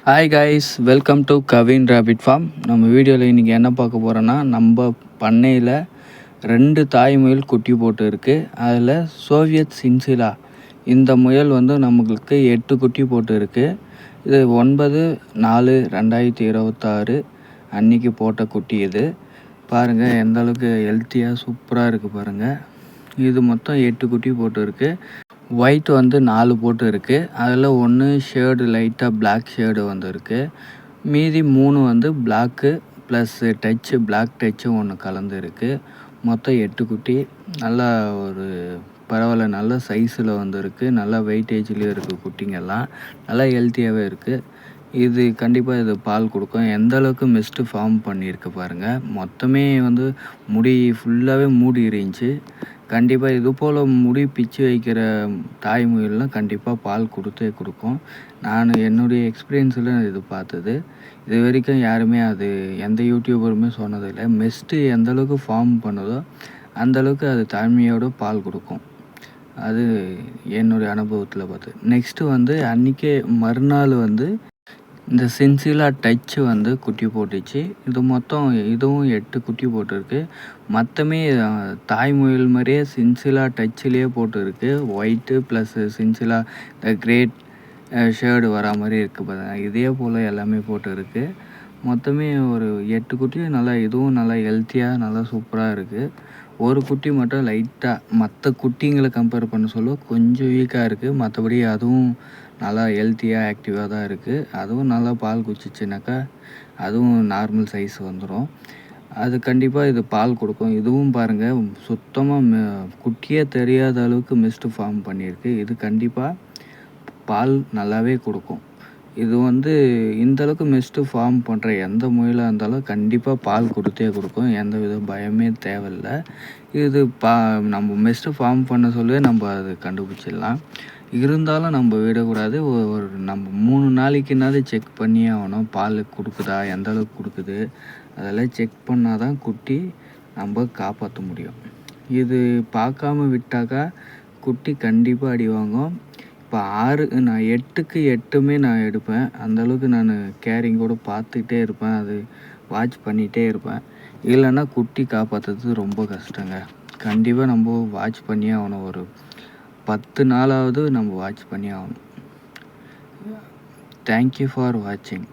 Hi guys, welcome to Kavin rapid form. நம்ம வீடியோவில் இன்றைக்கி என்ன பார்க்க போகிறோன்னா, நம்ம பண்ணையில் 2 தாய் முயல் குட்டி போட்டு இருக்குது. அதில் சோவியத் சின்சிலா இந்த முயல் வந்து நம்மளுக்கு 8 குட்டி போட்டு இருக்குது. இது 9/4/2026 அன்றைக்கி போட்ட குட்டி. இது பாருங்கள் எந்த அளவுக்கு ஹெல்த்தியாக சூப்பராக இருக்குது பாருங்கள். இது மொத்தம் 8 குட்டி போட்டு இருக்குது. ஒயிட் வந்து 4 போட்டு இருக்குது. அதில் 1 ஷேடு லைட்டாக பிளாக் ஷேடு வந்து இருக்குது. மீதி 3 வந்து பிளாக்கு ப்ளஸ் டச்சு, பிளாக் டச்சும் ஒன்று கலந்து இருக்குது. மொத்தம் 8 குட்டி. நல்லா ஒரு பரவாயில்ல, நல்ல சைஸில் வந்து இருக்குது. நல்லா வெயிட்டேஜ்லேயும் இருக்குது. குட்டிங்கெல்லாம் நல்லா ஹெல்த்தியாகவே இருக்குது. இது கண்டிப்பாக இது பால் கொடுக்கும். எந்த அளவுக்கு மிஸ்ட்டு ஃபார்ம் பண்ணியிருக்கு பாருங்கள். மொத்தமே வந்து முடி ஃபுல்லாகவே மூடி இருந்துச்சு. கண்டிப்பாக இது போல் முடி பிச்சு வைக்கிற தாய் முயல்லாம் கண்டிப்பாக பால் கொடுத்தே கொடுக்கும். நான் என்னுடைய எக்ஸ்பீரியன்ஸில் இது பார்த்தது. இது வரைக்கும் யாருமே அது எந்த யூடியூபருமே சொன்னதில்லை. மெஸ்ட்டு எந்தளவுக்கு ஃபார்ம் பண்ணுதோ அந்தளவுக்கு அது தாய்மையோட பால் கொடுக்கும். அது என்னுடைய அனுபவத்தில் பார்த்து. நெக்ஸ்ட்டு வந்து அன்றைக்கே மறுநாள் வந்து இந்த சின்சிலா டச்சு வந்து குட்டி போட்டுச்சு. இது மொத்தம் இதுவும் 8 குட்டி போட்டிருக்கு. மொத்தமே தாய் முயல் மாதிரியே சின்சிலா டச்சிலேயே போட்டுருக்கு. White plus chinchilla great shade வரா மாதிரி இருக்குது பாருங்கள். இதே போல் எல்லாமே போட்டுருக்கு. மொத்தமே ஒரு 8 குட்டி. நல்லா இதுவும் நல்லா ஹெல்த்தியாக நல்லா சூப்பராக இருக்குது. ஒரு குட்டி மட்டும் லைட்டாக மற்ற குட்டிங்களை கம்பேர் பண்ண சொல்ல கொஞ்சம் வீக்காக இருக்குது. மற்றபடி அதுவும் நல்லா ஹெல்த்தியாக ஆக்டிவாக தான் இருக்குது. அதுவும் நல்லா பால் குடிச்சிச்சுனாக்கா அதுவும் நார்மல் சைஸ் வந்துடும். அது கண்டிப்பாக இது பால் கொடுக்கும். இதுவும் பாருங்கள் சுத்தமாக குட்டியே தெரியாத அளவுக்கு மிஸ்ட்டு ஃபார்ம் பண்ணியிருக்கு. இது கண்டிப்பாக பால் நல்லாவே கொடுக்கும். இது வந்து இந்தளவுக்கு மிஸ்ட்டு ஃபார்ம் பண்ணுற எந்த முயலாக இருந்தாலும் கண்டிப்பாக பால் கொடுத்தே கொடுக்கும். எந்த வித பயமே தேவையில்லை. இது நம்ம மிஸ்ட்டு ஃபார்ம் பண்ண சொல்லவே நம்ம அது கண்டுபிடிச்சிடலாம். இருந்தாலும் நம்ம விடக்கூடாது. ஒரு நம்ம 3 நாளைக்குனாவது செக் பண்ணியே ஆகணும். பால் கொடுக்குதா, எந்த அளவுக்கு கொடுக்குது, அதெல்லாம் செக் பண்ணால் தான் குட்டி நம்ம காப்பாற்ற முடியும். இது பார்க்காம விட்டாக்கா குட்டி கண்டிப்பாக அடி வாங்கும். இப்போ 6 நான் 8க்கு 8மே நான் எடுப்பேன். அந்தளவுக்கு நான் கேரிங்கோடு பார்த்துக்கிட்டே இருப்பேன். அது வாட்ச் பண்ணிகிட்டே இருப்பேன். இல்லைன்னா குட்டி காப்பாற்றுறது ரொம்ப கஷ்டங்க. கண்டிப்பாக நம்ம வாட்ச் பண்ணியே ஆகணும். ஒரு 10 நாளாவது நம்ம வாட்ச் பண்ணி ஆகணும். தேங்க்யூ ஃபார் வாட்சிங்.